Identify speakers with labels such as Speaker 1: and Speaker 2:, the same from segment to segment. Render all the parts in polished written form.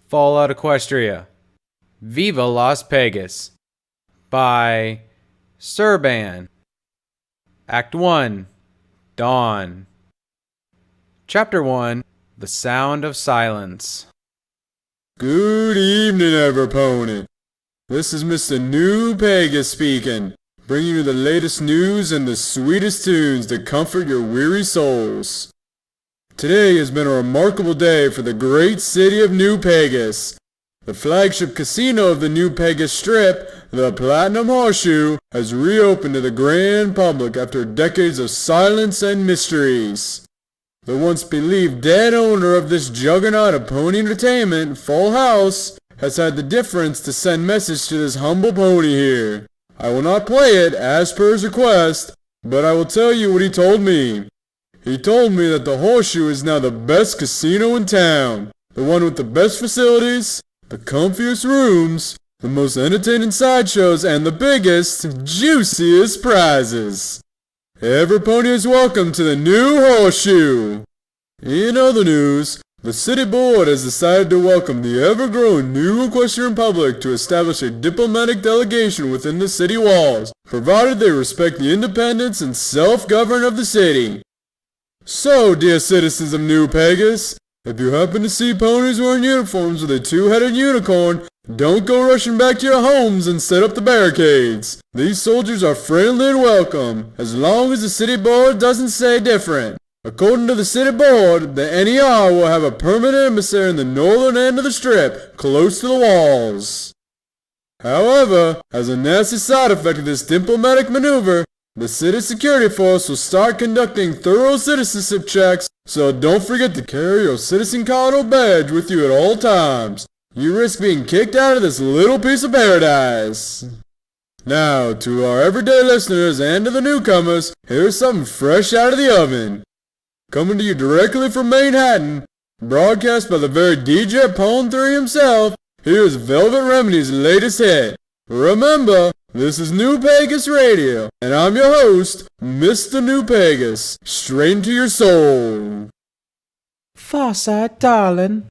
Speaker 1: Fallout Equestria, Viva Las Pegasus, by Serban. Act 1, Dawn. Chapter 1, The Sound of Silence.
Speaker 2: Good evening, Everpony. This is Mr. New Pegasus speaking, bringing you the latest news and the sweetest tunes to comfort your weary souls. Today has been a remarkable day for the great city of New Pegasus. The flagship casino of the New Pegasus Strip, the Platinum Horseshoe, has reopened to the grand public after decades of silence and mysteries. The once believed dead owner of this juggernaut of pony entertainment, Full House, has had the difference to send message to this humble pony here. I will not play it as per his request, but I will tell you what he told me. He told me that the Horseshoe is now the best casino in town, the one with the best facilities, the comfiest rooms, the most entertaining sideshows, and the biggest, juiciest prizes. Every pony is welcome to the new Horseshoe. In other news, the city board has decided to welcome the ever-growing new equestrian public to establish a diplomatic delegation within the city walls, provided they respect the independence and self-govern of the city. So, dear citizens of New Pegasus, if you happen to see ponies wearing uniforms with a two-headed unicorn, don't go rushing back to your homes and set up the barricades. These soldiers are friendly and welcome, as long as the city board doesn't say different. According to the city board, the NER will have a permanent emissary in the northern end of the strip, close to the walls. However, as a nasty side effect of this diplomatic maneuver, the city security force will start conducting thorough citizenship checks, so don't forget to carry your citizen card or badge with you at all times. You risk being kicked out of this little piece of paradise. Now, to our everyday listeners and to the newcomers, here's something fresh out of the oven. Coming to you directly from Manhattan, broadcast by the very DJ Pawn 3 himself, here's Velvet Remedy's latest hit. Remember, this is New Pegasus Radio, and I'm your host, Mr. New Pegasus, straight into your soul.
Speaker 1: Farside, darling.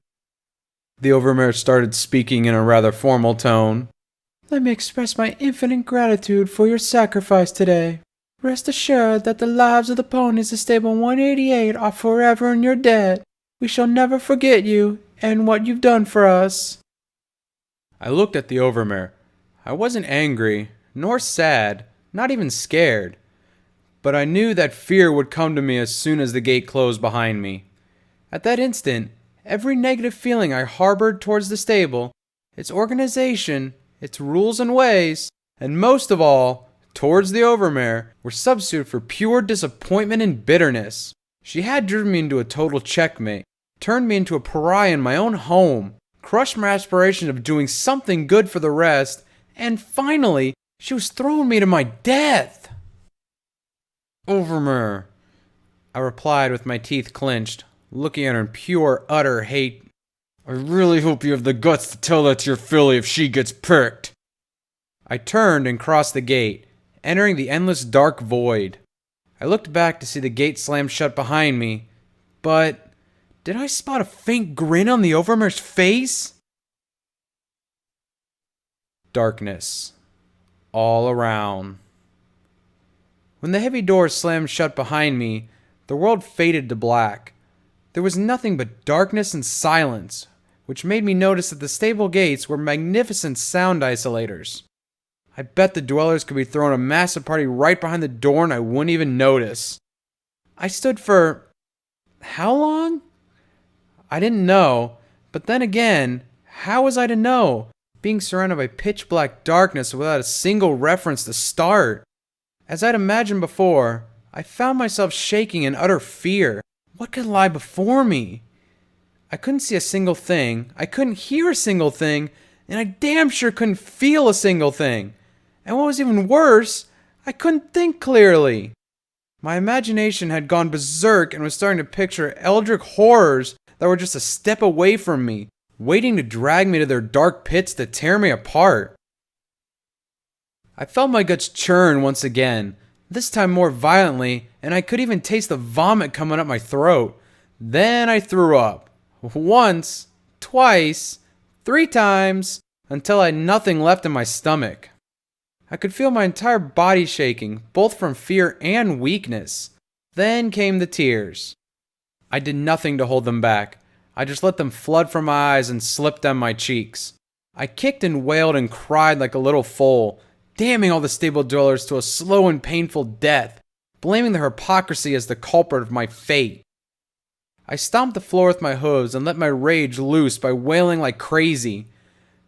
Speaker 1: The Overmare started speaking in a rather formal tone. Let me express my infinite gratitude for your sacrifice today. Rest assured that the lives of the ponies of Stable 188 are forever in your debt. We shall never forget you and what you've done for us. I looked at the Overmare. I wasn't angry, nor sad, not even scared. But I knew that fear would come to me as soon as the gate closed behind me. At that instant, every negative feeling I harbored towards the stable, its organization, its rules and ways, and most of all, towards the Overmare, were substituted for pure disappointment and bitterness. She had driven me into a total checkmate, turned me into a pariah in my own home, crushed my aspiration of doing something good for the rest, and finally, she was throwing me to my death. Overmare, I replied with my teeth clenched, looking at her in pure, utter hate. I really hope you have the guts to tell that to your filly if she gets pricked. I turned and crossed the gate, entering the endless dark void. I looked back to see the gate slam shut behind me, but did I spot a faint grin on the Overmare's face? Darkness all around. When the heavy door slammed shut behind me, the world faded to black. There was nothing but darkness and silence, which made me notice that the stable gates were magnificent sound isolators. I bet the dwellers could be throwing a massive party right behind the door and I wouldn't even notice. I stood for how long? I didn't know, but then again, how was I to know, being surrounded by pitch black darkness without a single reference to start? As I'd imagined before, I found myself shaking in utter fear. What could lie before me? I couldn't see a single thing, I couldn't hear a single thing, and I damn sure couldn't feel a single thing. And what was even worse, I couldn't think clearly. My imagination had gone berserk and was starting to picture eldritch horrors that were just a step away from me, waiting to drag me to their dark pits to tear me apart. I felt my guts churn once again, this time more violently, and I could even taste the vomit coming up my throat. Then I threw up. Once, twice, 3 times, until I had nothing left in my stomach. I could feel my entire body shaking, both from fear and weakness. Then came the tears. I did nothing to hold them back. I just let them flood from my eyes and slip down my cheeks. I kicked and wailed and cried like a little foal, damning all the stable dwellers to a slow and painful death, blaming their hypocrisy as the culprit of my fate. I stomped the floor with my hooves and let my rage loose by wailing like crazy.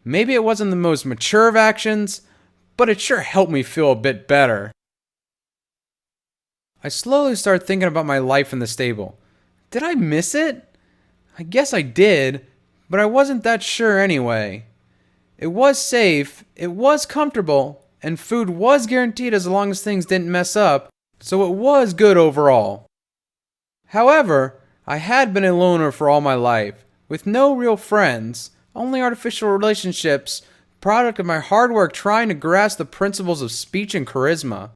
Speaker 1: Maybe it wasn't the most mature of actions, but it sure helped me feel a bit better. I slowly started thinking about my life in the stable. Did I miss it? I guess I did, but I wasn't that sure anyway. It was safe, it was comfortable, and food was guaranteed as long as things didn't mess up, so it was good overall. However, I had been a loner for all my life, with no real friends, only artificial relationships, product of my hard work trying to grasp the principles of speech and charisma.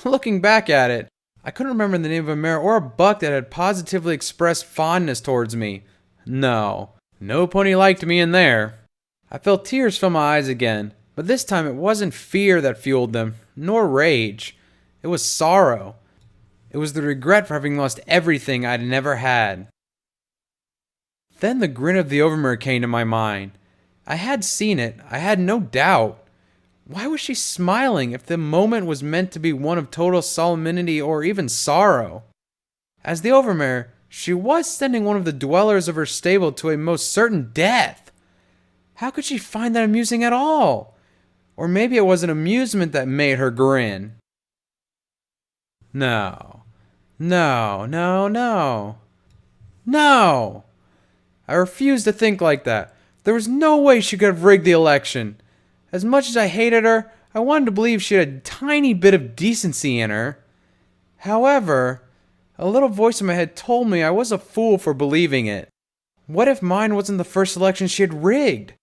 Speaker 1: Looking back at it, I couldn't remember the name of a mare or a buck that had positively expressed fondness towards me. No pony liked me in there. I felt tears fill my eyes again, but this time it wasn't fear that fueled them, nor rage. It was sorrow. It was the regret for having lost everything I'd never had. Then the grin of the Overmare came to my mind. I had seen it, I had no doubt. Why was she smiling if the moment was meant to be one of total solemnity or even sorrow? As the Overmare, she was sending one of the dwellers of her stable to a most certain death. How could she find that amusing at all? Or maybe it was an amusement that made her grin. No. I refused to think like that. There was no way she could have rigged the election. As much as I hated her, I wanted to believe she had a tiny bit of decency in her. However, a little voice in my head told me I was a fool for believing it. What if mine wasn't the first election she had rigged?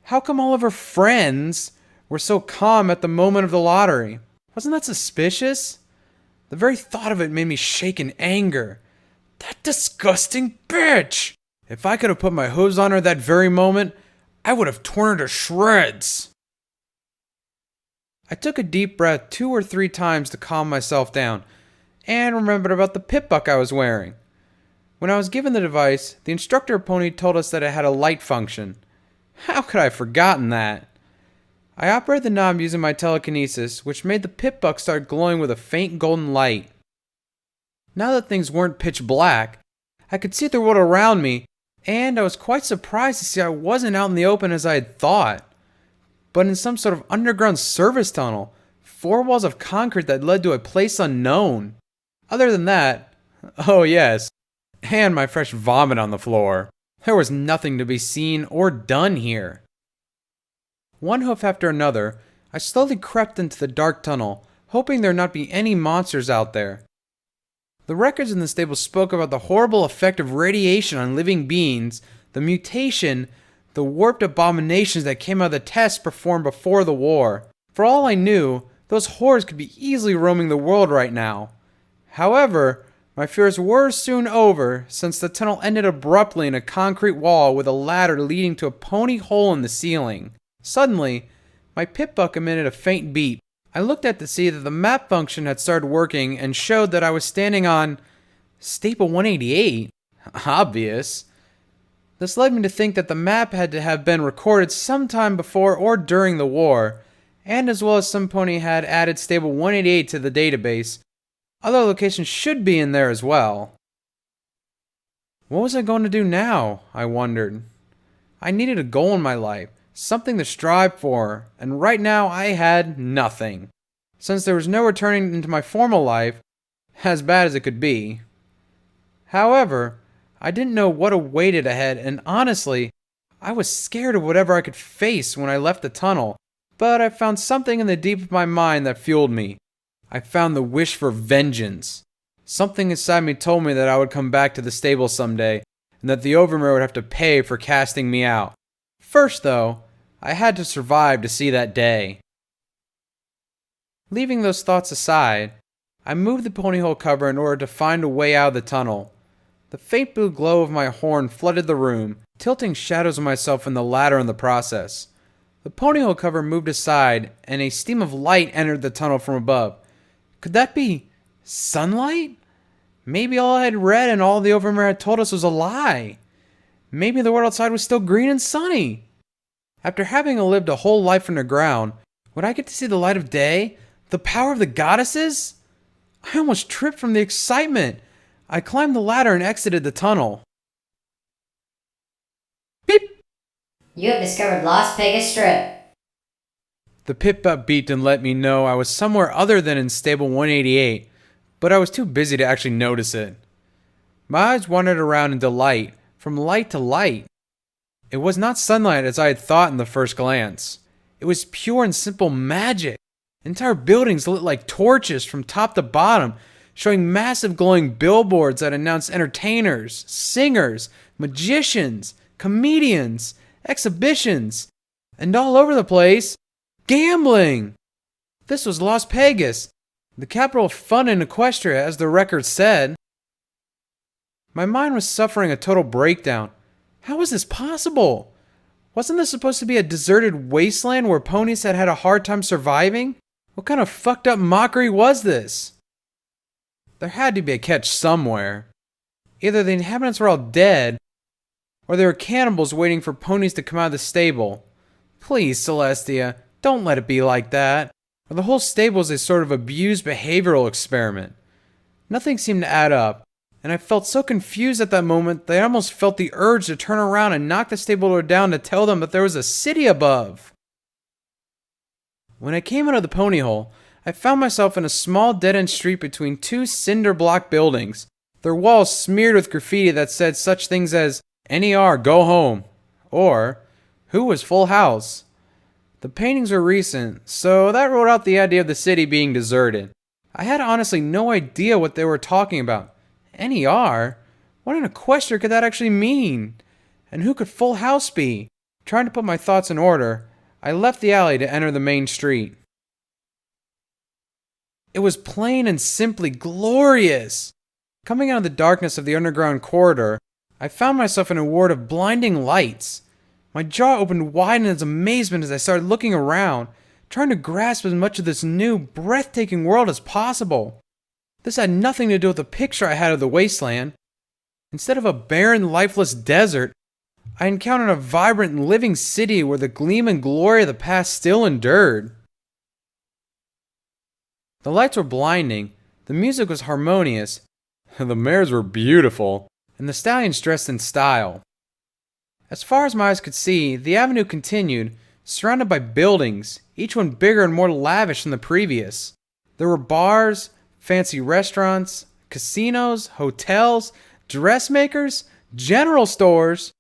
Speaker 1: How come all of her friends were so calm at the moment of the lottery? Wasn't that suspicious? The very thought of it made me shake in anger. That disgusting bitch! If I could have put my hooves on her that very moment, I would have torn her to shreds. I took a deep breath 2 or 3 times to calm myself down, and remembered about the pit buck I was wearing. When I was given the device, the instructor pony told us that it had a light function. How could I have forgotten that? I operated the knob using my telekinesis, which made the pit buck start glowing with a faint golden light. Now that things weren't pitch black, I could see the world around me, and I was quite surprised to see I wasn't out in the open as I had thought, but in some sort of underground service tunnel, 4 walls of concrete that led to a place unknown. Other than that, oh yes, and my fresh vomit on the floor, there was nothing to be seen or done here. One hoof after another, I slowly crept into the dark tunnel, hoping there not be any monsters out there. The records in the stable spoke about the horrible effect of radiation on living beings, the mutation, the warped abominations that came out of the tests performed before the war. For all I knew, those horrors could be easily roaming the world right now. However, my fears were soon over, since the tunnel ended abruptly in a concrete wall with a ladder leading to a pony hole in the ceiling. Suddenly, my pit buck emitted a faint beep. I looked at to see that the map function had started working and showed that I was standing on Staple 188. Obvious. This led me to think that the map had to have been recorded sometime before or during the war, and as well as some pony had added Stable 188 to the database, other locations should be in there as well. What was I going to do now? I wondered. I needed a goal in my life, something to strive for, and right now I had nothing. Since there was no returning into my formal life, as bad as it could be. However, I didn't know what awaited ahead, and honestly, I was scared of whatever I could face when I left the tunnel, but I found something in the deep of my mind that fueled me. I found the wish for vengeance. Something inside me told me that I would come back to the stable someday, and that the Overmare would have to pay for casting me out. First, though, I had to survive to see that day. Leaving those thoughts aside, I moved the ponyhole cover in order to find a way out of the tunnel. The faint blue glow of my horn flooded the room, tilting shadows of myself and the ladder in the process. The ponyhole cover moved aside, and a stream of light entered the tunnel from above. Could that be sunlight? Maybe all I had read and all the Overmare had told us was a lie. Maybe the world outside was still green and sunny. After having lived a whole life underground, would I get to see the light of day? The power of the goddesses? I almost tripped from the excitement. I climbed the ladder and exited the tunnel. Beep!
Speaker 3: You have discovered Las Pegasus Strip.
Speaker 1: The pip-up beeped and let me know I was somewhere other than in stable 188, but I was too busy to actually notice it. My eyes wandered around in delight, from light to light. It was not sunlight as I had thought in the first glance. It was pure and simple magic. Entire buildings lit like torches from top to bottom, showing massive glowing billboards that announced entertainers, singers, magicians, comedians, exhibitions, and all over the place, gambling. This was Las Pegasus, the capital of fun in Equestria, as the record said. My mind was suffering a total breakdown. How was this possible? Wasn't this supposed to be a deserted wasteland where ponies had a hard time surviving? What kind of fucked up mockery was this? There had to be a catch somewhere. Either the inhabitants were all dead, or there were cannibals waiting for ponies to come out of the stable. Please, Celestia, don't let it be like that. Or the whole stable is a sort of abused behavioral experiment. Nothing seemed to add up, and I felt so confused at that moment that I almost felt the urge to turn around and knock the stable door down to tell them that there was a city above. When I came out of the pony hole, I found myself in a small dead-end street between two cinder block buildings, their walls smeared with graffiti that said such things as, "NER, go home," or, "Who was Full House?" The paintings were recent, so that ruled out the idea of the city being deserted. I had honestly no idea what they were talking about. NER? What in Equestria could that actually mean? And who could Full House be? Trying to put my thoughts in order, I left the alley to enter the main street. It was plain and simply glorious. Coming out of the darkness of the underground corridor, I found myself in a world of blinding lights. My jaw opened wide in its amazement as I started looking around, trying to grasp as much of this new, breathtaking world as possible. This had nothing to do with the picture I had of the wasteland. Instead of a barren, lifeless desert, I encountered a vibrant and living city where the gleam and glory of the past still endured. The lights were blinding, the music was harmonious, the mares were beautiful, and the stallions dressed in style. As far as my eyes could see, the avenue continued, surrounded by buildings, each one bigger and more lavish than the previous. There were bars, fancy restaurants, casinos, hotels, dressmakers, general stores,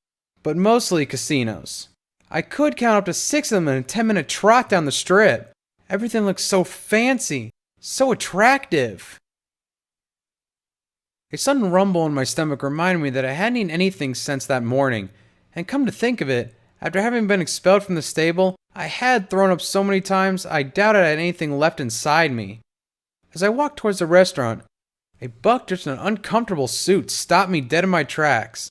Speaker 1: but mostly casinos. I could count up to 6 of them in a 10-minute trot down the strip. Everything looked so fancy, so attractive. A sudden rumble in my stomach reminded me that I hadn't eaten anything since that morning, and come to think of it, after having been expelled from the stable, I had thrown up so many times I doubted I had anything left inside me. As I walked towards the restaurant, a buck dressed in an uncomfortable suit stopped me dead in my tracks.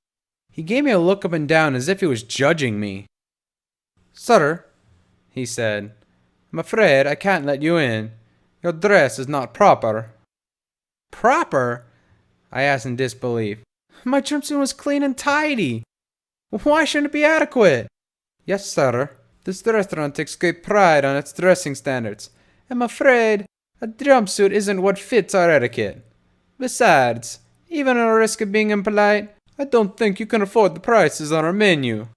Speaker 1: He gave me a look up and down as if he was judging me. "Sir," he said, "I'm afraid I can't let you in. Your dress is not proper." "Proper?" I asked in disbelief. "My jumpsuit was clean and tidy. Why shouldn't it be adequate?" "Yes, sir. This restaurant takes great pride on its dressing standards. I'm afraid a jumpsuit isn't what fits our etiquette. Besides, even at the risk of being impolite, I don't think you can afford the prices on our menu."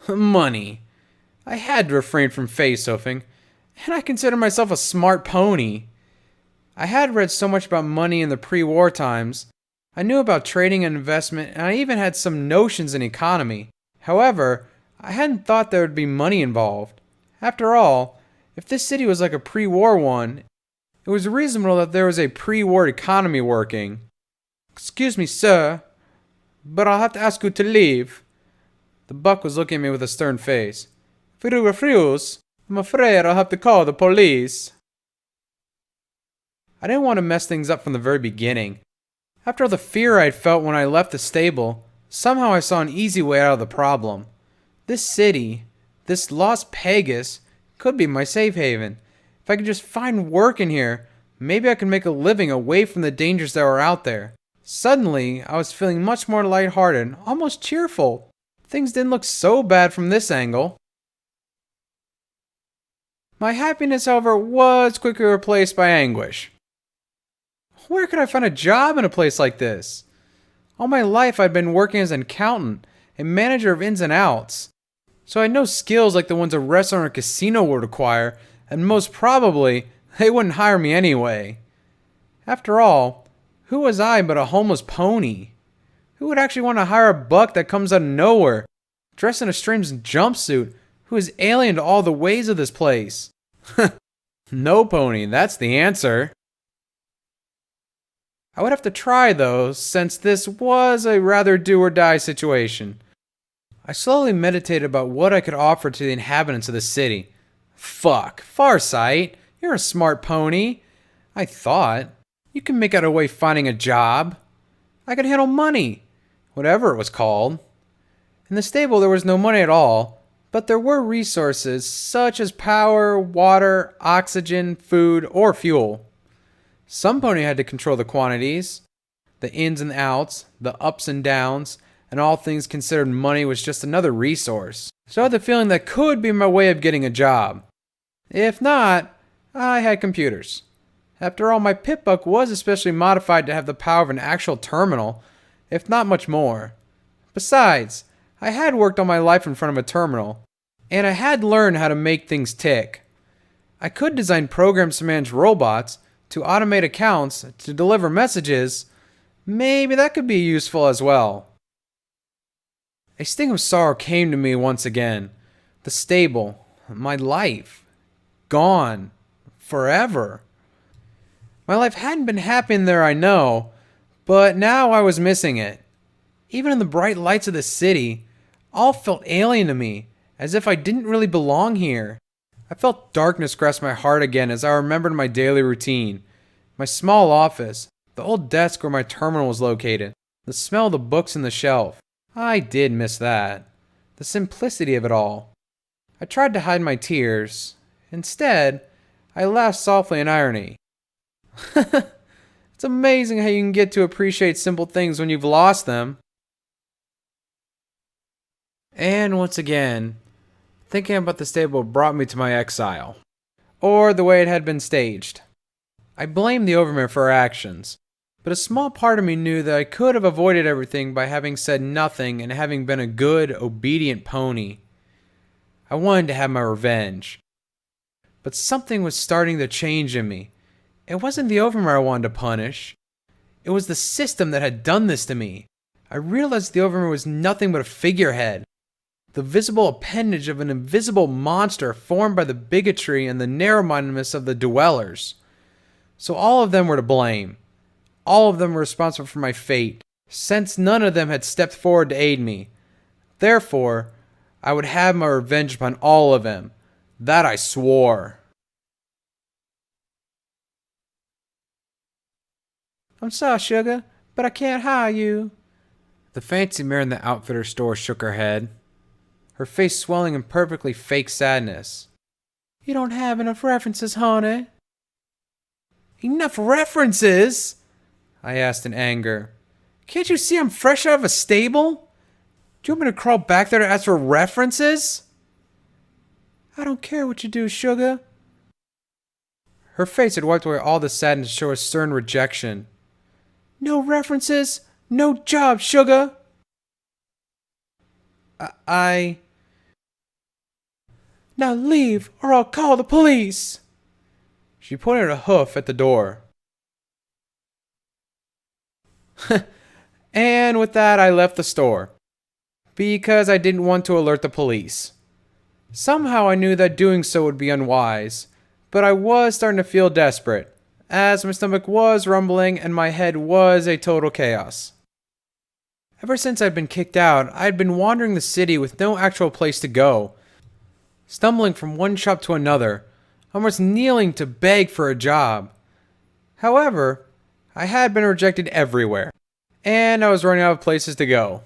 Speaker 1: Money. I had to refrain from face-huffing, and I consider myself a smart pony. I had read so much about money in the pre-war times. I knew about trading and investment, and I even had some notions in economy. However, I hadn't thought there would be money involved. After all, if this city was like a pre-war one, it was reasonable that there was a pre-war economy working. "Excuse me, sir, but I'll have to ask you to leave." The buck was looking at me with a stern face. "If you refuse, I'm afraid I'll have to call the police." I didn't want to mess things up from the very beginning. After all the fear I had felt when I left the stable, somehow I saw an easy way out of the problem. This city, this Las Pegasus, could be my safe haven. If I could just find work in here, maybe I could make a living away from the dangers that were out there. Suddenly, I was feeling much more lighthearted, almost cheerful. Things didn't look so bad from this angle. My happiness, however, was quickly replaced by anguish. Where could I find a job in a place like this? All my life I'd been working as an accountant and manager of ins and outs, so I had no skills like the ones a restaurant or casino would require, and most probably, they wouldn't hire me anyway. After all, who was I but a homeless pony? Who would actually want to hire a buck that comes out of nowhere, dressed in a strange jumpsuit, who is alien to all the ways of this place? No pony, that's the answer. I would have to try though, since this was a rather do-or-die situation. I slowly meditated about what I could offer to the inhabitants of the city. Fuck, Farsight, you're a smart pony. I thought. You can make out a way finding a job. I could handle money, whatever it was called. In the stable there was no money at all, but there were resources such as power, water, oxygen, food, or fuel. Some pony had to control the quantities, the ins and outs, the ups and downs, and all things considered money was just another resource. So I had the feeling that could be my way of getting a job. If not, I had computers. After all, my Pip-Buck was especially modified to have the power of an actual terminal, if not much more. Besides, I had worked all my life in front of a terminal, and I had learned how to make things tick. I could design programs to manage robots, to automate accounts, to deliver messages. Maybe that could be useful as well. A sting of sorrow came to me once again. The stable, my life, gone, forever. My life hadn't been happy in there, I know, but now I was missing it. Even in the bright lights of the city, all felt alien to me, as if I didn't really belong here. I felt darkness grasp my heart again as I remembered my daily routine. My small office, the old desk where my terminal was located, the smell of the books in the shelf. I did miss that. The simplicity of it all. I tried to hide my tears. Instead, I laughed softly in irony. It's amazing how you can get to appreciate simple things when you've lost them. And once again, thinking about the stable brought me to my exile, or the way it had been staged. I blamed the Overman for our actions, but a small part of me knew that I could have avoided everything by having said nothing and having been a good, obedient pony. I wanted to have my revenge. But something was starting to change in me. It wasn't the Overman I wanted to punish. It was the system that had done this to me. I realized the Overman was nothing but a figurehead. The visible appendage of an invisible monster formed by the bigotry and the narrow-mindedness of the dwellers. So all of them were to blame. All of them were responsible for my fate, since none of them had stepped forward to aid me. Therefore, I would have my revenge upon all of them. That I swore. I'm sorry, sugar, but I can't hire you. The fancy mirror in the outfitter store shook her head, her face swelling in perfectly fake sadness. You don't have enough references, honey. Enough references? I asked in anger. Can't you see I'm fresh out of a stable? Do you want me to crawl back there to ask for references? I don't care what you do, sugar. Her face had wiped away all the sadness to show a stern rejection. No references, no job, sugar. I... Now leave, or I'll call the police. She pointed a hoof at the door. And with that, I left the store, because I didn't want to alert the police. Somehow I knew that doing so would be unwise, but I was starting to feel desperate, as my stomach was rumbling and my head was a total chaos. Ever since I'd been kicked out, I had been wandering the city with no actual place to go, stumbling from one shop to another, almost kneeling to beg for a job. However, I had been rejected everywhere. and I was running out of places to go.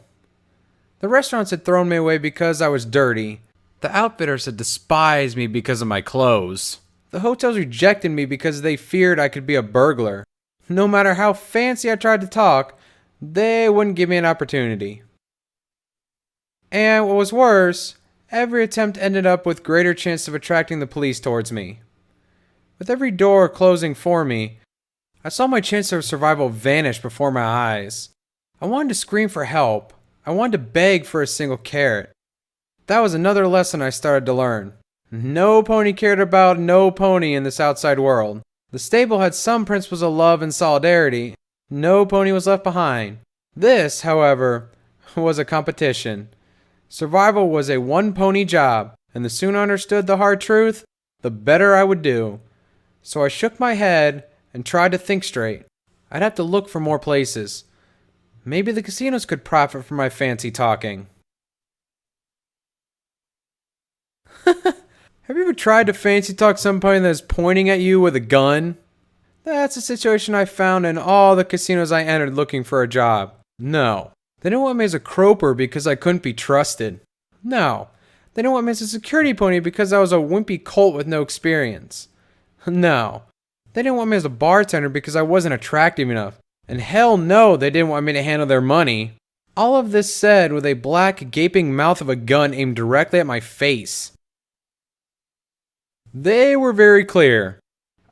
Speaker 1: The restaurants had thrown me away because I was dirty. The outfitters had despised me because of my clothes. The hotels rejected me because they feared I could be a burglar. No matter how fancy I tried to talk, they wouldn't give me an opportunity. And what was worse, every attempt ended up with greater chance of attracting the police towards me. With every door closing for me, I saw my chance of survival vanish before my eyes. I wanted to scream for help. I wanted to beg for a single carrot. That was another lesson I started to learn. No pony cared about no pony in this outside world. The stable had some principles of love and solidarity. No pony was left behind. This, however, was a competition. Survival was a one-pony job, and the sooner I understood the hard truth, the better I would do. So I shook my head and tried to think straight. I'd have to look for more places. Maybe the casinos could profit from my fancy talking. Have you ever tried to fancy talk somebody that's pointing at you with a gun? That's a situation I found in all the casinos I entered looking for a job. No. They didn't want me as a croaker because I couldn't be trusted. No. They didn't want me as a security pony because I was a wimpy colt with no experience. No. They didn't want me as a bartender because I wasn't attractive enough. And hell no, they didn't want me to handle their money. All of this said with a black, gaping mouth of a gun aimed directly at my face. They were very clear.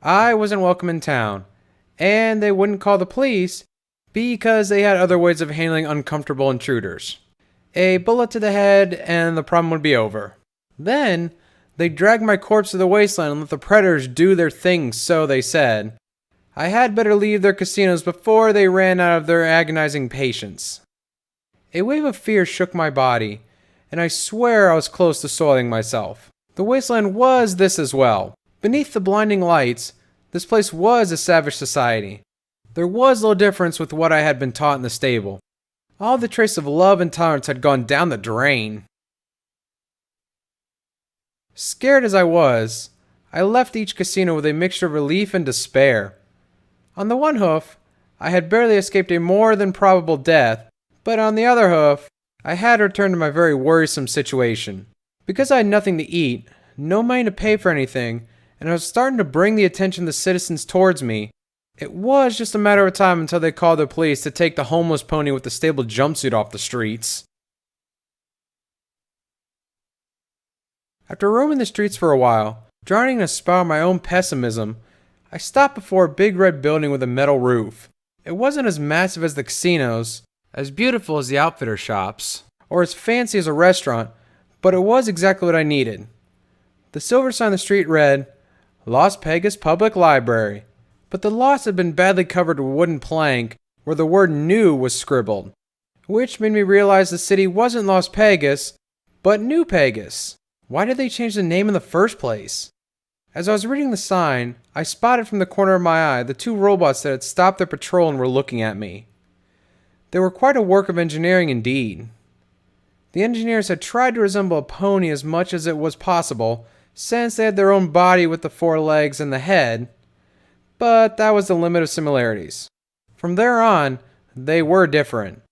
Speaker 1: I wasn't welcome in town, and they wouldn't call the police because they had other ways of handling uncomfortable intruders. A bullet to the head and the problem would be over. Then, they dragged my corpse to the wasteland and let the predators do their thing, so they said. I had better leave their casinos before they ran out of their agonizing patience. A wave of fear shook my body, and I swear I was close to soiling myself. The wasteland was this as well. Beneath the blinding lights, this place was a savage society. There was little difference with what I had been taught in the stable. All the trace of love and tolerance had gone down the drain. Scared as I was, I left each casino with a mixture of relief and despair. On the one hoof, I had barely escaped a more than probable death, but on the other hoof, I had returned to my very worrisome situation. Because I had nothing to eat, no money to pay for anything, and I was starting to bring the attention of the citizens towards me, it was just a matter of time until they called the police to take the homeless pony with the stable jumpsuit off the streets. After roaming the streets for a while, drowning in a spout of my own pessimism, I stopped before a big red building with a metal roof. It wasn't as massive as the casinos, as beautiful as the outfitter shops, or as fancy as a restaurant, but it was exactly what I needed. The silver sign on the street read, Las Pegasus Public Library, but the loss had been badly covered with wooden plank where the word new was scribbled, which made me realize the city wasn't Las Pegasus, but New Pegasus. Why did they change the name in the first place? As I was reading the sign, I spotted from the corner of my eye the two robots that had stopped their patrol and were looking at me. They were quite a work of engineering indeed. The engineers had tried to resemble a pony as much as it was possible, since they had their own body with the four legs and the head, but that was the limit of similarities. From there on, they were different.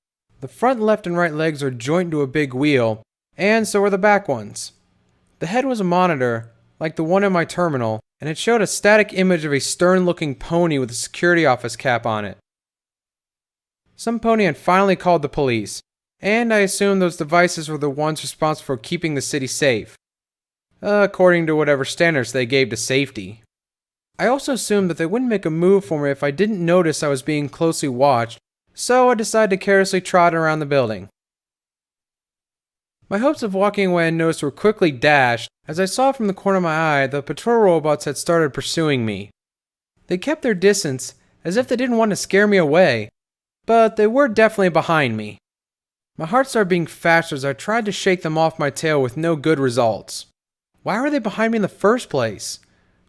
Speaker 1: The front left and right legs were joined to a big wheel, and so were the back ones. The head was a monitor, like the one in my terminal, and it showed a static image of a stern-looking pony with a security office cap on it. Some pony had finally called the police, and I assumed those devices were the ones responsible for keeping the city safe, according to whatever standards they gave to safety. I also assumed that they wouldn't make a move for me if I didn't notice I was being closely watched, so I decided to carelessly trot around the building. My hopes of walking away unnoticed were quickly dashed as I saw from the corner of my eye the patrol robots had started pursuing me. They kept their distance as if they didn't want to scare me away, but they were definitely behind me. My heart started beating faster as I tried to shake them off my tail with no good results. Why were they behind me in the first place?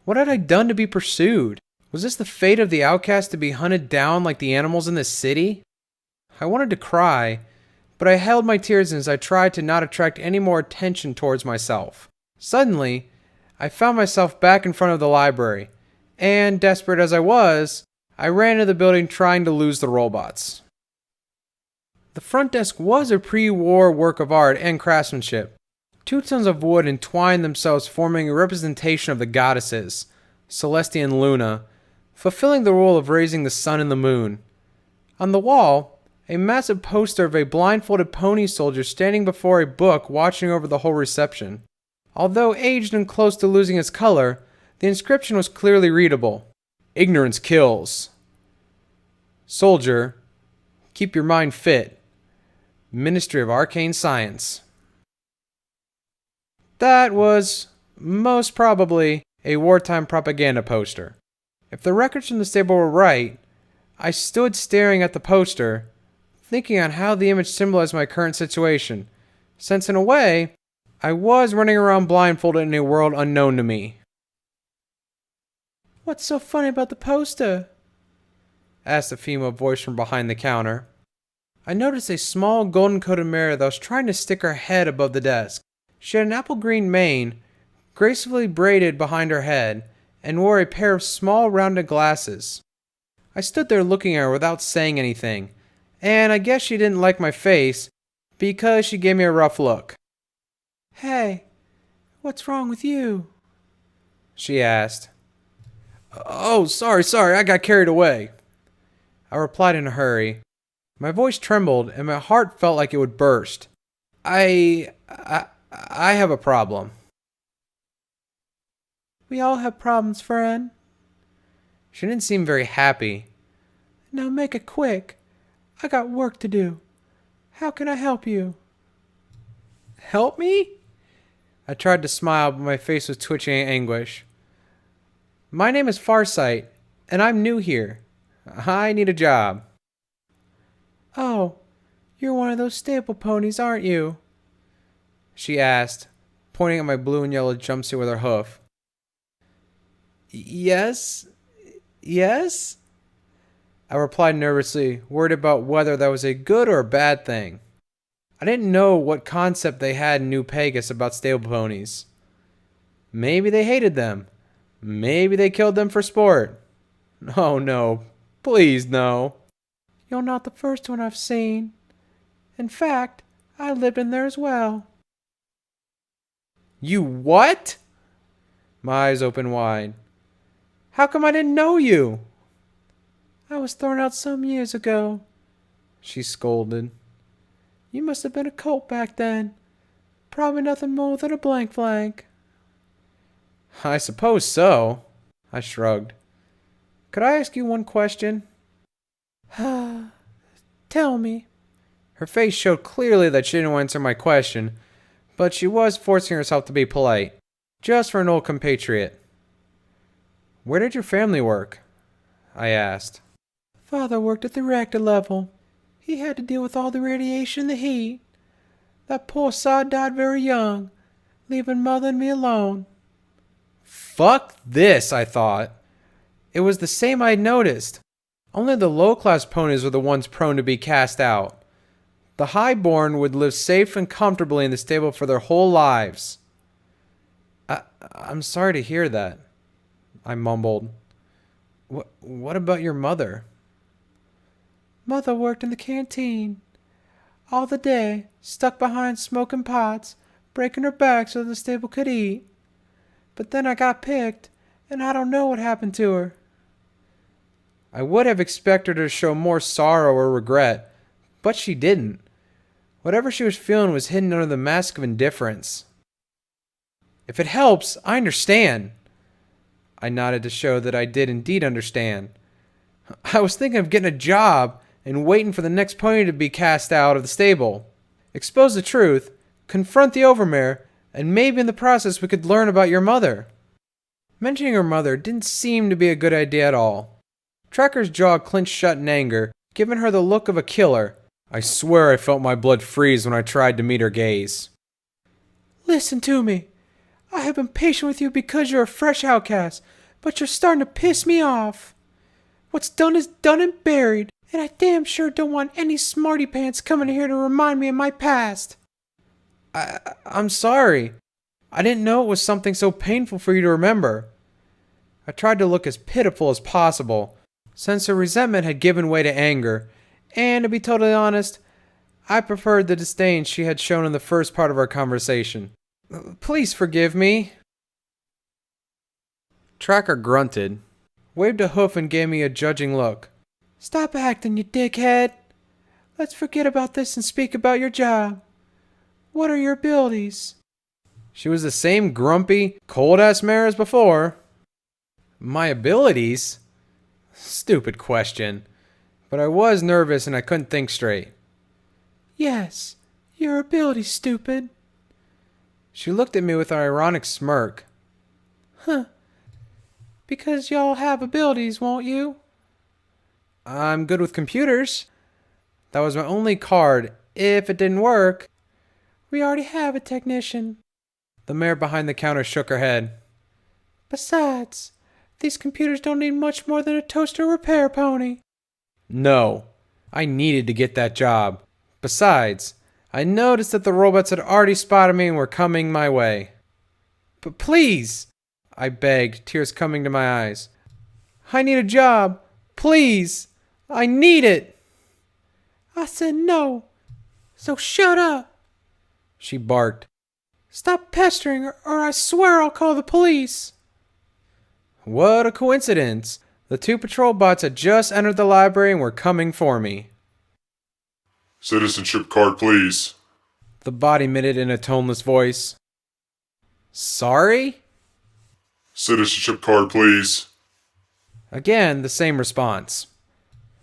Speaker 1: What had I done to be pursued? Was this the fate of the outcast to be hunted down like the animals in this city? I wanted to cry, but I held my tears as I tried to not attract any more attention towards myself. Suddenly, I found myself back in front of the library, and desperate as I was, I ran into the building trying to lose the robots. The front desk was a pre-war work of art and craftsmanship. 2 tons of wood entwined themselves, forming a representation of the goddesses, Celestia and Luna, fulfilling the role of raising the sun and the moon. On the wall, a massive poster of a blindfolded pony soldier standing before a book watching over the whole reception. Although aged and close to losing its color, the inscription was clearly readable. Ignorance kills. Soldier, keep your mind fit. Ministry of Arcane Science. That was most probably a wartime propaganda poster. If the records from the stable were right, I stood staring at the poster, thinking on how the image symbolized my current situation, since in a way, I was running around blindfolded in a world unknown to me. "What's so funny about the poster?" asked a female voice from behind the counter. I noticed a small golden-coated mare that was trying to stick her head above the desk. She had an apple-green mane, gracefully braided behind her head, and wore a pair of small rounded glasses. I stood there looking at her without saying anything, and I guess she didn't like my face because she gave me a rough look. "Hey, what's wrong with you?" she asked. "Oh, sorry, I got carried away," I replied in a hurry. My voice trembled and my heart felt like it would burst. I have a problem." "We all have problems, friend." She didn't seem very happy. "Now make it quick. I got work to do. How can I help you?" "Help me?" I tried to smile, but my face was twitching in anguish. "My name is Farsight, and I'm new here. I need a job." "Oh, you're one of those stable ponies, aren't you?" she asked, pointing at my blue and yellow jumpsuit with her hoof. Yes, I replied nervously, worried about whether that was a good or a bad thing. I didn't know what concept they had in New Pegasus about stable ponies. Maybe they hated them. Maybe they killed them for sport. Oh no, please no. "You're not the first one I've seen. In fact, I lived in there as well." "You what?" My eyes opened wide. "How come I didn't know you?" "I was thrown out some years ago," she scolded. "You must have been a colt back then. Probably nothing more than a blank. "I suppose so," I shrugged. "Could I ask you one question?" "Tell me." Her face showed clearly that she didn't answer my question, but she was forcing herself to be polite, just for an old compatriot. "Where did your family work?" I asked. "Father worked at the reactor level. He had to deal with all the radiation and the heat. That poor sod died very young, leaving Mother and me alone." Fuck this, I thought. It was the same I'd noticed. Only the low-class ponies were the ones prone to be cast out. The high-born would live safe and comfortably in the stable for their whole lives. I'm sorry to hear that," I mumbled. What about your mother?" "Mother worked in the canteen. All the day, stuck behind smoking pots, breaking her back so the stable could eat. But then I got picked, and I don't know what happened to her." I would have expected her to show more sorrow or regret, but she didn't. Whatever she was feeling was hidden under the mask of indifference. "If it helps, I understand." I nodded to show that I did indeed understand. "I was thinking of getting a job and waiting for the next pony to be cast out of the stable. Expose the truth, confront the overmare, and maybe in the process we could learn about your mother." Mentioning her mother didn't seem to be a good idea at all. Tracker's jaw clenched shut in anger, giving her the look of a killer. I swear I felt my blood freeze when I tried to meet her gaze. "Listen to me. I have been patient with you because you're a fresh outcast, but you're starting to piss me off. What's done is done and buried, and I damn sure don't want any smarty pants coming here to remind me of my past." I'm sorry. I didn't know it was something so painful for you to remember." I tried to look as pitiful as possible, since her resentment had given way to anger, and to be totally honest, I preferred the disdain she had shown in the first part of our conversation. Please forgive me. Tracker grunted, waved a hoof, and gave me a judging look. Stop acting, you dickhead. Let's forget about this and speak about your job. What are your abilities? She was the same grumpy, cold-ass mare as before. My abilities? Stupid question. But I was nervous and I couldn't think straight. Yes, your abilities, stupid. She looked at me with an ironic smirk. Huh. Because y'all have abilities, won't you? I'm good with computers. That was my only card. If it didn't work... We already have a technician. The mare behind the counter shook her head. Besides, these computers don't need much more than a toaster repair pony. No, I needed to get that job. Besides, I noticed that the robots had already spotted me and were coming my way. But please, I begged, tears coming to my eyes. I need a job. Please, I need it. I said no, so shut up. She barked. Stop pestering or I swear I'll call the police. What a coincidence. The 2 patrol bots had just entered the library and were coming for me.
Speaker 4: Citizenship card, please.
Speaker 1: The bot emitted in a toneless voice. Sorry?
Speaker 4: Citizenship card, please.
Speaker 1: Again, the same response.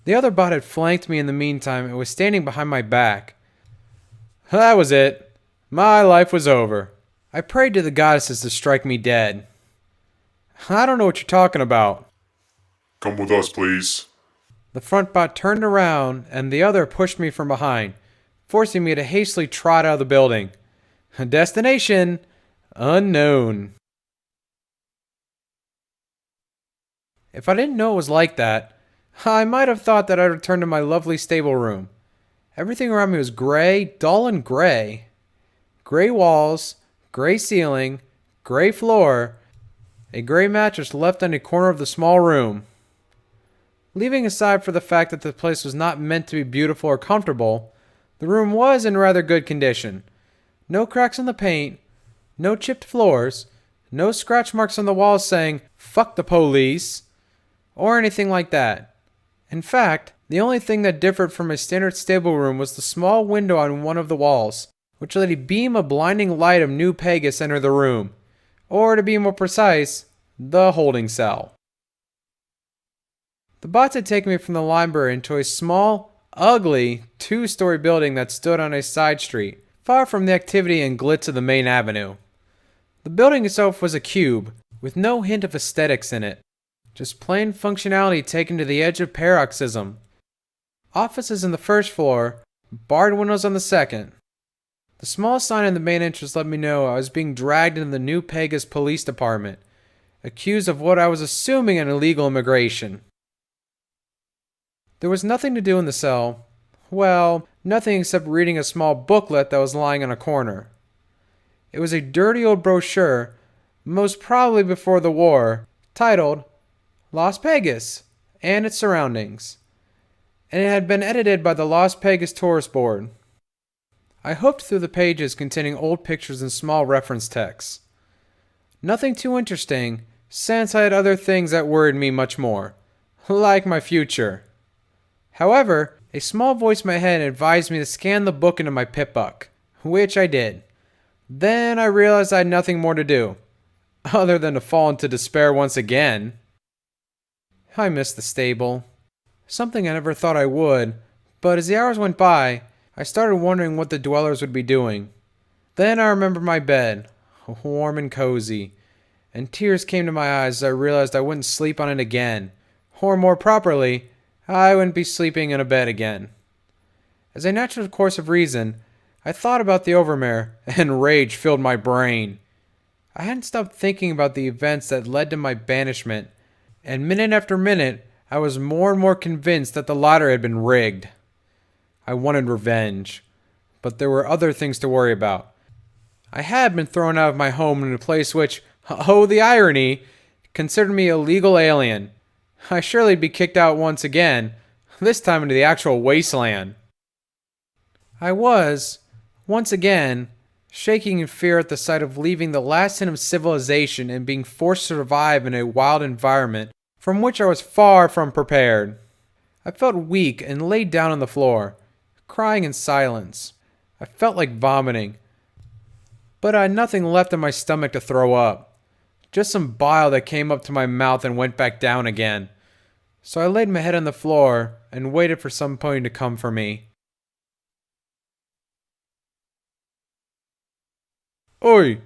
Speaker 1: The other bot had flanked me in the meantime and was standing behind my back. That was it. My life was over. I prayed to the goddesses to strike me dead. I don't know what you're talking about.
Speaker 4: Come with us, please.
Speaker 1: The front bot turned around and the other pushed me from behind, forcing me to hastily trot out of the building. Destination unknown. If I didn't know it was like that, I might have thought that I'd return to my lovely stable room. Everything around me was gray, dull and gray. Gray walls, gray ceiling, gray floor, a gray mattress left in a corner of the small room. Leaving aside for the fact that the place was not meant to be beautiful or comfortable, the room was in rather good condition. No cracks in the paint, no chipped floors, no scratch marks on the walls saying, "Fuck the police," or anything like that. In fact, the only thing that differed from a standard stable room was the small window on one of the walls, which let a beam of blinding light of New Pegasus enter the room, or to be more precise, the holding cell. The bots had taken me from the library into a small, ugly, 2-story building that stood on a side street, far from the activity and glitz of the main avenue. The building itself was a cube, with no hint of aesthetics in it, just plain functionality taken to the edge of paroxysm. Offices in the first floor, barred windows on the second. The small sign in the main entrance let me know I was being dragged into the New Pegasus Police Department, accused of what I was assuming an illegal immigration. There was nothing to do in the cell. Well, nothing except reading a small booklet that was lying in a corner. It was a dirty old brochure, most probably before the war, titled Las Pegasus and its surroundings, and it had been edited by the Las Pegasus Tourist Board. I hooked through the pages containing old pictures and small reference texts. Nothing too interesting, since I had other things that worried me much more, like my future. However, a small voice in my head advised me to scan the book into my pip-buck, which I did. Then I realized I had nothing more to do, other than to fall into despair once again. I missed the stable. Something I never thought I would, but as the hours went by, I started wondering what the dwellers would be doing. Then I remembered my bed, warm and cozy, and tears came to my eyes as I realized I wouldn't sleep on it again, or more properly, I wouldn't be sleeping in a bed again. As a natural course of reason, I thought about the overmare, and rage filled my brain. I hadn't stopped thinking about the events that led to my banishment, and minute after minute, I was more and more convinced that the lottery had been rigged. I wanted revenge, but there were other things to worry about. I had been thrown out of my home in a place which, oh the irony, considered me a legal alien. I surely'd be kicked out once again, this time into the actual wasteland. I was, once again, shaking in fear at the sight of leaving the last hint of civilization and being forced to survive in a wild environment from which I was far from prepared. I felt weak and laid down on the floor, crying in silence. I felt like vomiting, but I had nothing left in my stomach to throw up. Just some bile that came up to my mouth and went back down again. So I laid my head on the floor and waited for some pony to come for me. "Oi!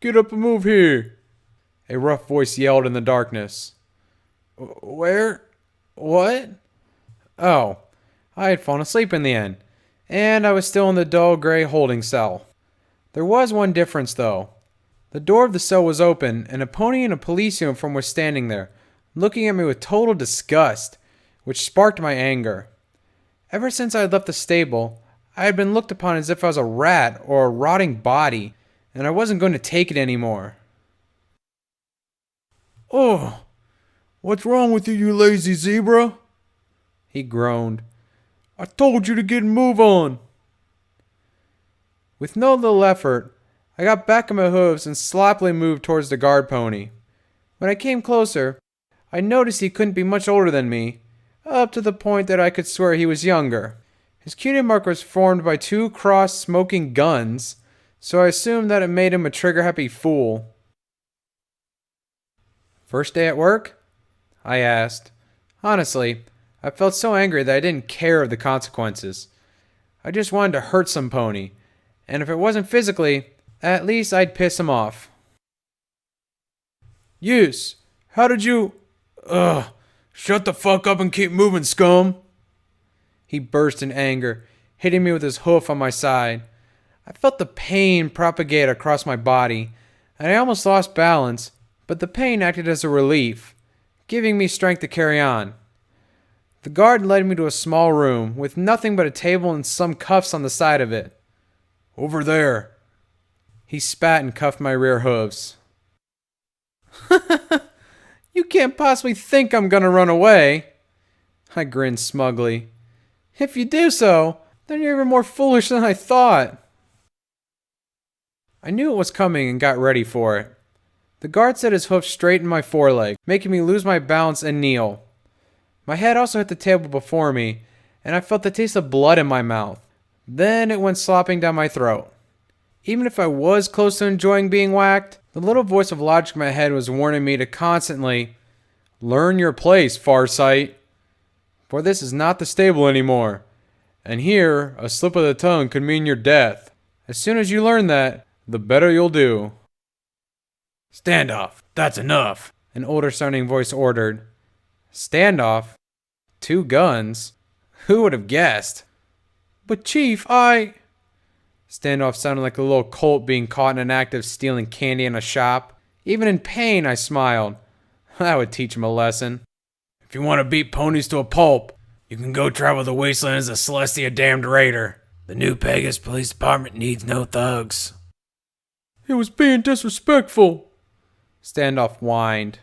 Speaker 1: Get up and move here!" A rough voice yelled in the darkness. "Where? What?" Oh, I had fallen asleep in the end, and I was still in the dull gray holding cell. There was one difference, though. The door of the cell was open, and a pony in a police uniform was standing there, looking at me with total disgust, which sparked my anger. Ever since I had left the stable, I had been looked upon as if I was a rat or a rotting body, and I wasn't going to take it anymore. "Oh, what's wrong with you, you lazy zebra?" he groaned. "I told you to get and move on." With no little effort, I got back on my hooves and sloppily moved towards the guard pony. When I came closer, I noticed he couldn't be much older than me, up to the point that I could swear he was younger. His cutie mark was formed by 2 crossed smoking guns, so I assumed that it made him a trigger-happy fool. "First day at work?" I asked. Honestly, I felt so angry that I didn't care of the consequences. I just wanted to hurt some pony, and if it wasn't physically, at least I'd piss him off. "Yes, how did you... shut the fuck up and keep moving, scum!" He burst in anger, hitting me with his hoof on my side. I felt the pain propagate across my body, and I almost lost balance, but the pain acted as a relief, giving me strength to carry on. The guard led me to a small room with nothing but a table and some cuffs on the side of it. "Over there." He spat and cuffed my rear hooves. "You can't possibly think I'm gonna run away." I grinned smugly. "If you do so, then you're even more foolish than I thought." I knew it was coming and got ready for it. The guard set his hoof straight in my foreleg, making me lose my balance and kneel. My head also hit the table before me, and I felt the taste of blood in my mouth. Then it went slopping down my throat. Even if I was close to enjoying being whacked, the little voice of logic in my head was warning me to constantly learn your place, Farsight. For this is not the stable anymore, and here a slip of the tongue could mean your death. As soon as you learn that, the better you'll do. "Standoff, that's enough," an older sounding voice ordered. Standoff? 2 guns? Who would have guessed? "But Chief, I..." Standoff sounded like a little colt being caught in an act of stealing candy in a shop. Even in pain, I smiled. That would teach him a lesson. "If you want to beat ponies to a pulp, you can go travel the wasteland as a Celestia damned raider. The new Pegasus Police Department needs no thugs." "He was being disrespectful," Standoff whined.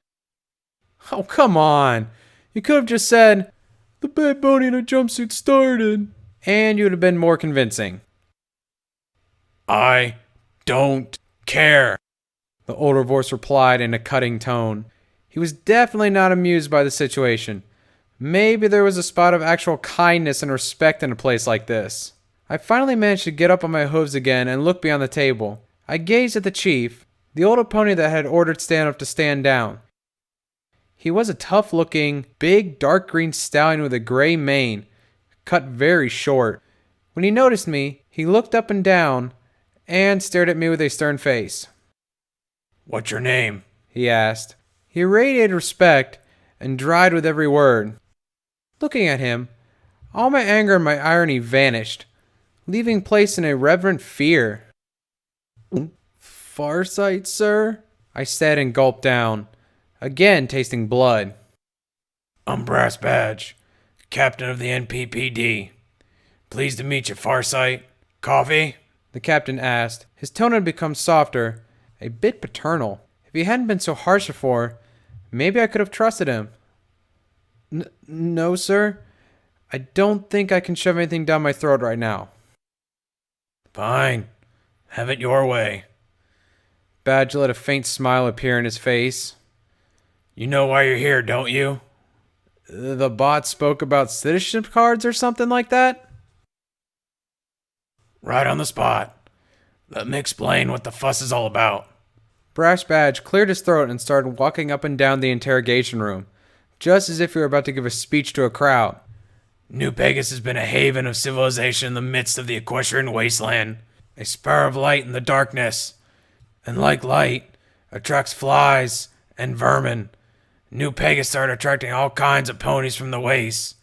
Speaker 1: "Oh, come on. You could have just said, 'The bad pony in a jumpsuit started,' and you would have been more convincing." "I don't care," the older voice replied in a cutting tone. He was definitely not amused by the situation. Maybe there was a spot of actual kindness and respect in a place like this. I finally managed to get up on my hooves again and look beyond the table. I gazed at the chief, the older pony that had ordered Standoff to stand down. He was a tough-looking, big, dark green stallion with a gray mane, cut very short. When he noticed me, he looked up and down and stared at me with a stern face. "What's your name?" he asked. He radiated respect and dried with every word. Looking at him, all my anger and my irony vanished, leaving place in a reverent fear. "Farsight, sir?" I said and gulped down, again tasting blood. "I'm Brass Badge, Captain of the NPPD. Pleased to meet you, Farsight. Coffee?" the captain asked. His tone had become softer, a bit paternal. If he hadn't been so harsh before, maybe I could have trusted him. No, sir. I don't think I can shove anything down my throat right now." Fine. Have it your way. Badge let a faint smile appear in his face. You know why you're here, don't you? The bot spoke about citizenship cards or something like that? Right on the spot. Let me explain what the fuss is all about. Brass Badge cleared his throat and started walking up and down the interrogation room, just as if he were about to give a speech to a crowd. New Pegasus has been a haven of civilization in the midst of the equestrian wasteland, a spur of light in the darkness. And like light, attracts flies and vermin. New Pegasus started attracting all kinds of ponies from the waste.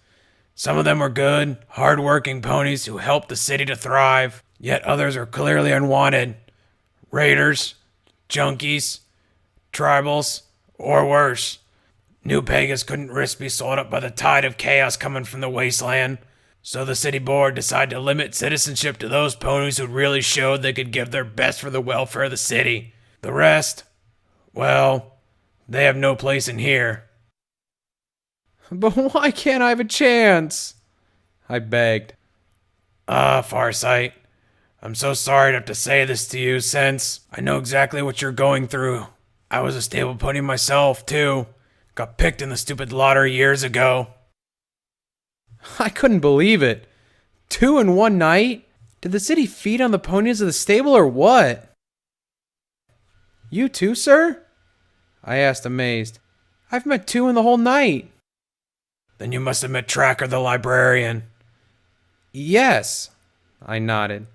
Speaker 1: Some of them were good, hard-working ponies who helped the city to thrive, yet others are clearly unwanted. Raiders, junkies, tribals, or worse. New Pegasus couldn't risk being swallowed up by the tide of chaos coming from the wasteland, so the city board decided to limit citizenship to those ponies who really showed they could give their best for the welfare of the city. The rest, well, they have no place in here. But why can't I have a chance? I begged. Farsight, I'm so sorry to have to say this to you since I know exactly what you're going through. I was a stable pony myself, too. Got picked in the stupid lottery years ago. I couldn't believe it. 2 in one night? Did the city feed on the ponies of the stable or what? You too, sir? I asked, amazed. I've met 2 in the whole night. Then you must have met Tracker the librarian. Yes, I nodded.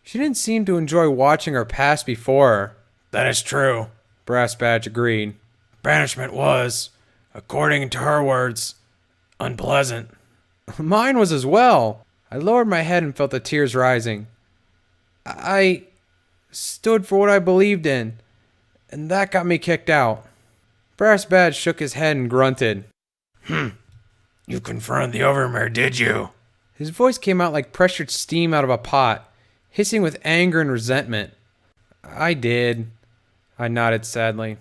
Speaker 1: She didn't seem to enjoy watching her pass before her. That is true, Brass Badge agreed. Banishment was, according to her words, unpleasant. Mine was as well. I lowered my head and felt the tears rising. I stood for what I believed in, and that got me kicked out. Brass Badge shook his head and grunted. You confronted the Overmare, did you? His voice came out like pressured steam out of a pot, hissing with anger and resentment. I did. I nodded sadly.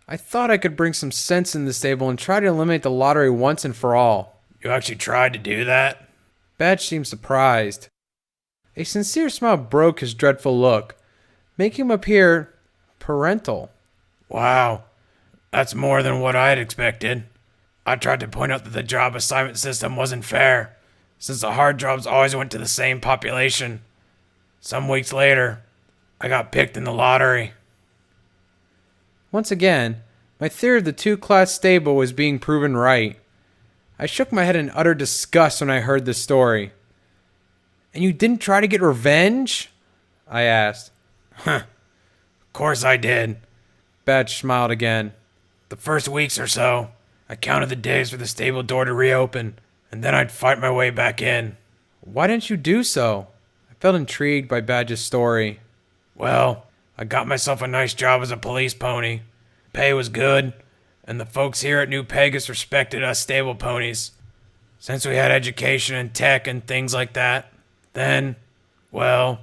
Speaker 1: I thought I could bring some sense in the stable and try to eliminate the lottery once and for all. You actually tried to do that? Badge seemed surprised. A sincere smile broke his dreadful look, making him appear parental. Wow, that's more than what I had expected. I tried to point out that the job assignment system wasn't fair, since the hard jobs always went to the same population. Some weeks later, I got picked in the lottery. Once again, my theory of the 2-class stable was being proven right. I shook my head in utter disgust when I heard this story. And you didn't try to get revenge? I asked. Of course I did. Badge smiled again. The first weeks or so, I counted the days for the stable door to reopen, and then I'd fight my way back in. Why didn't you do so? I felt intrigued by Badge's story. Well, I got myself a nice job as a police pony. Pay was good, and the folks here at New Pegasus respected us stable ponies. Since we had education and tech and things like that, then, well,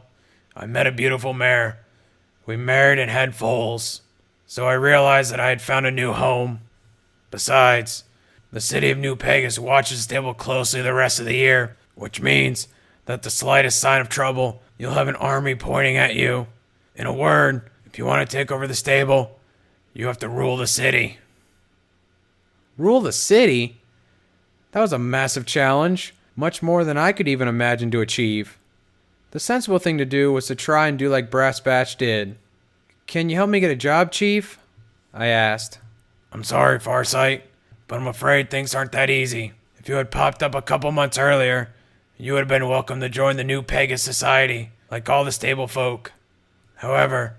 Speaker 1: I met a beautiful mare. We married and had foals, so I realized that I had found a new home. Besides, the city of New Pegasus watches the stable closely the rest of the year, which means that the slightest sign of trouble, you'll have an army pointing at you. In a word, if you want to take over the stable, you have to rule the city. Rule the city? That was a massive challenge, much more than I could even imagine to achieve. The sensible thing to do was to try and do like Brass Batch did. Can you help me get a job, Chief? I asked. I'm sorry, Farsight, but I'm afraid things aren't that easy. If you had popped up a couple months earlier, you would have been welcome to join the New Pegasus Society, like all the stable folk. However,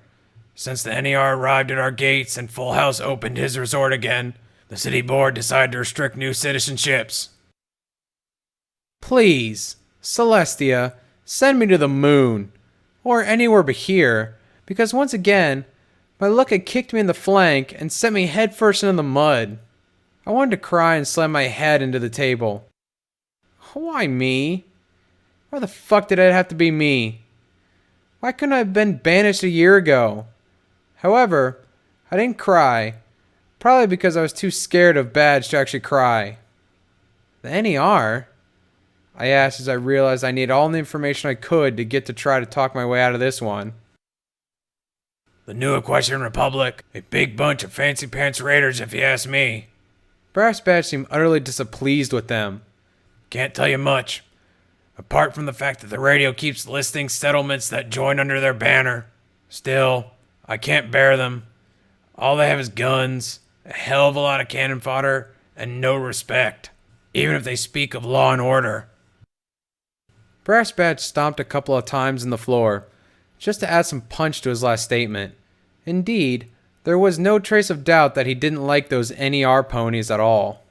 Speaker 1: since the NER arrived at our gates and Full House opened his resort again, the city board decided to restrict new citizenships. Please, Celestia, send me to the moon, or anywhere but here, because once again, my luck had kicked me in the flank and sent me headfirst into the mud. I wanted to cry and slam my head into the table. Why me? Why the fuck did it have to be me? Why couldn't I have been banished a year ago? However, I didn't cry, probably because I was too scared of Badge to actually cry. The NER? I asked as I realized I needed all the information I could to get to try to talk my way out of this one.
Speaker 5: The new Equestrian Republic. A big bunch of fancy pants raiders, if you ask me.
Speaker 1: Brass Badge seemed utterly displeased with them.
Speaker 5: Can't tell you much, apart from the fact that the radio keeps listing settlements that join under their banner. Still, I can't bear them. All they have is guns, a hell of a lot of cannon fodder, and no respect, even if they speak of law and order.
Speaker 1: Brass Badge stomped a couple of times in the floor, just to add some punch to his last statement. Indeed, there was no trace of doubt that he didn't like those NER ponies at all.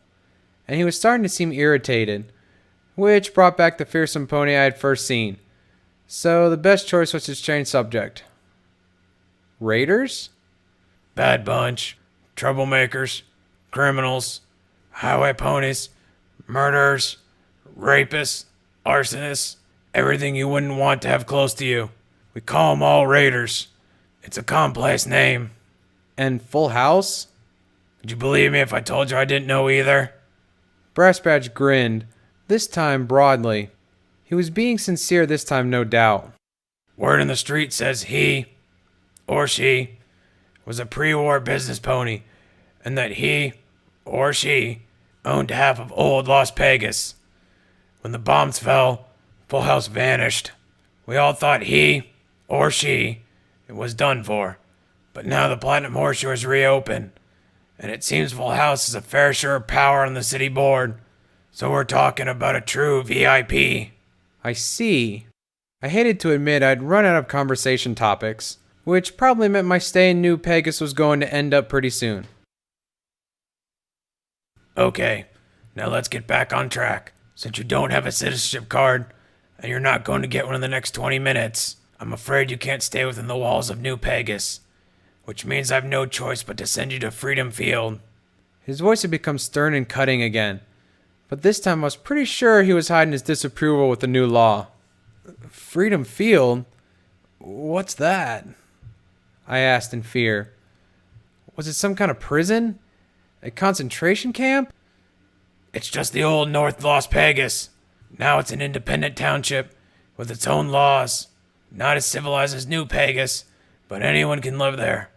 Speaker 1: And he was starting to seem irritated, which brought back the fearsome pony I had first seen. So the best choice was to change subject. Raiders?
Speaker 5: Bad bunch, troublemakers, criminals, highway ponies, murderers, rapists, arsonists, everything you wouldn't want to have close to you. We call them all raiders. It's a complex name.
Speaker 1: And Full House?
Speaker 5: Would you believe me if I told you I didn't know either?
Speaker 1: Brass Badge grinned, this time broadly. He was being sincere this time, no doubt.
Speaker 5: Word in the street says he, or she, was a pre-war business pony, and that he, or she, owned half of old Las Pegasus. When the bombs fell, Full House vanished. We all thought he, or she, was done for. But now the Platinum Horseshoe is reopened, and it seems Full House is a fair share of power on the city board. So we're talking about a true VIP.
Speaker 1: I see. I hated to admit I'd run out of conversation topics, which probably meant my stay in New Pegasus was going to end up pretty soon.
Speaker 5: Okay, now let's get back on track. Since you don't have a citizenship card, and you're not going to get one in the next 20 minutes, I'm afraid you can't stay within the walls of New Pegasus, which means I've no choice but to send you to Freedom Field.
Speaker 1: His voice had become stern and cutting again, but this time I was pretty sure he was hiding his disapproval with the new law. Freedom Field? What's that? I asked in fear. Was it some kind of prison? A concentration camp?
Speaker 5: It's just the old North Las Pegasus. Now it's an independent township with its own laws. Not as civilized as New Pegasus, but anyone can live there.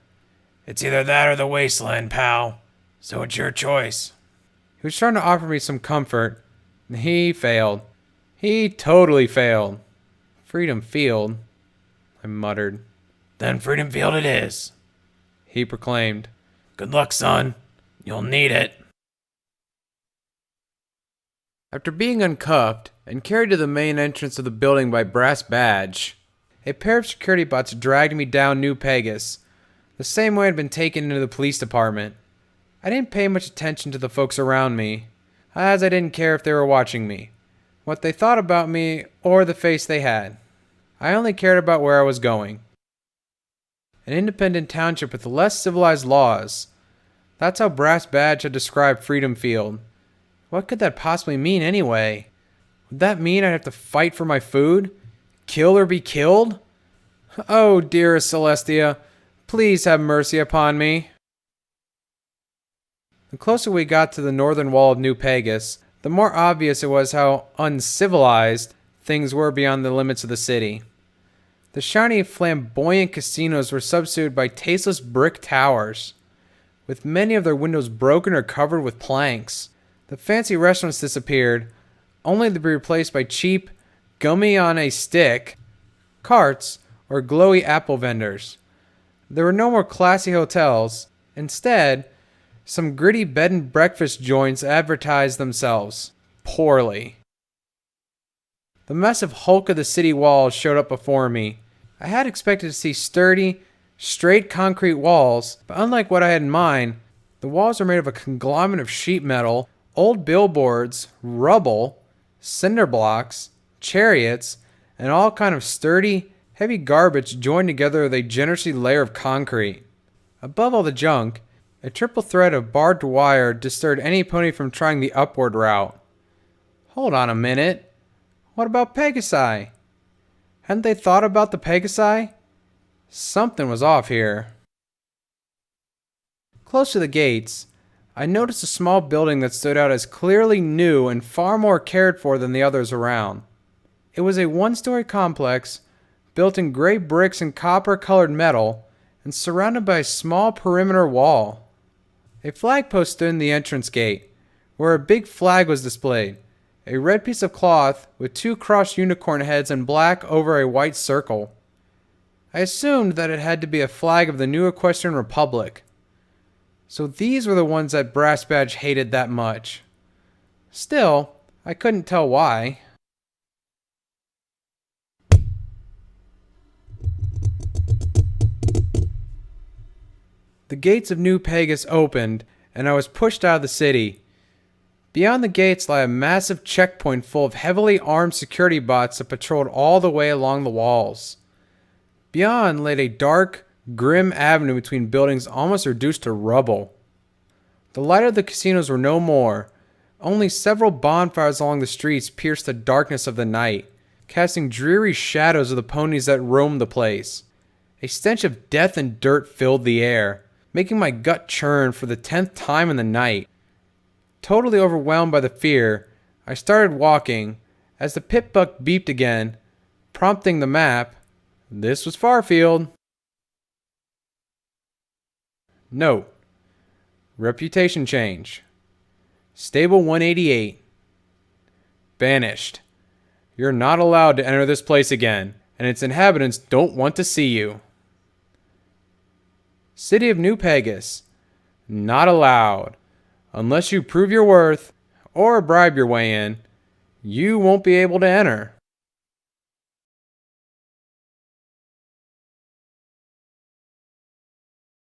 Speaker 5: It's either that or the wasteland, pal. So it's your choice.
Speaker 1: He was trying to offer me some comfort. He failed. He totally failed. Freedom Field, I muttered.
Speaker 5: Then Freedom Field it is,
Speaker 1: he proclaimed.
Speaker 5: Good luck, son. You'll need it.
Speaker 1: After being uncuffed and carried to the main entrance of the building by Brass Badge, a pair of security bots dragged me down New Pegasus, the same way I'd been taken into the police department. I didn't pay much attention to the folks around me, as I didn't care if they were watching me, what they thought about me, or the face they had. I only cared about where I was going. An independent township with less civilized laws. That's how Brass Badge had described Freedom Field. What could that possibly mean anyway? Would that mean I'd have to fight for my food? Kill or be killed? Oh, dearest Celestia, please have mercy upon me. The closer we got to the northern wall of New Pegasus, the more obvious it was how uncivilized things were beyond the limits of the city. The shiny, flamboyant casinos were substituted by tasteless brick towers, with many of their windows broken or covered with planks. The fancy restaurants disappeared, only to be replaced by cheap, gummy-on-a-stick carts or glowy apple vendors. There were no more classy hotels. Instead, some gritty bed and breakfast joints advertised themselves poorly. The massive hulk of the city walls showed up before me. I had expected to see sturdy, straight concrete walls, but unlike what I had in mind, the walls were made of a conglomerate of sheet metal, old billboards, rubble, cinder blocks, chariots, and all kind of sturdy, heavy garbage joined together with a generously layer of concrete. Above all the junk, a triple thread of barbed wire deterred any pony from trying the upward route. Hold on a minute. What about Pegasi? Hadn't they thought about the Pegasi? Something was off here. Close to the gates, I noticed a small building that stood out as clearly new and far more cared for than the others around. It was a one-story complex built in gray bricks and copper-colored metal and surrounded by a small perimeter wall. A flagpost stood in the entrance gate, where a big flag was displayed, a red piece of cloth with 2 crossed unicorn heads in black over a white circle. I assumed that it had to be a flag of the new Equestrian Republic. So these were the ones that Brass Badge hated that much. Still, I couldn't tell why. The gates of New Pegasus opened, and I was pushed out of the city. Beyond the gates lay a massive checkpoint full of heavily armed security bots that patrolled all the way along the walls. Beyond lay a dark, grim avenue between buildings almost reduced to rubble. The light of the casinos were no more. Only several bonfires along the streets pierced the darkness of the night, casting dreary shadows of the ponies that roamed the place. A stench of death and dirt filled the air, making my gut churn for the 10th time in the night. Totally overwhelmed by the fear, I started walking as the pit buck beeped again, prompting the map. This was Farfield. Note: reputation change. Stable 188. Banished. You're not allowed to enter this place again, and its inhabitants don't want to see you. City of New Pegasus. Not allowed. Unless you prove your worth or bribe your way in, you won't be able to enter.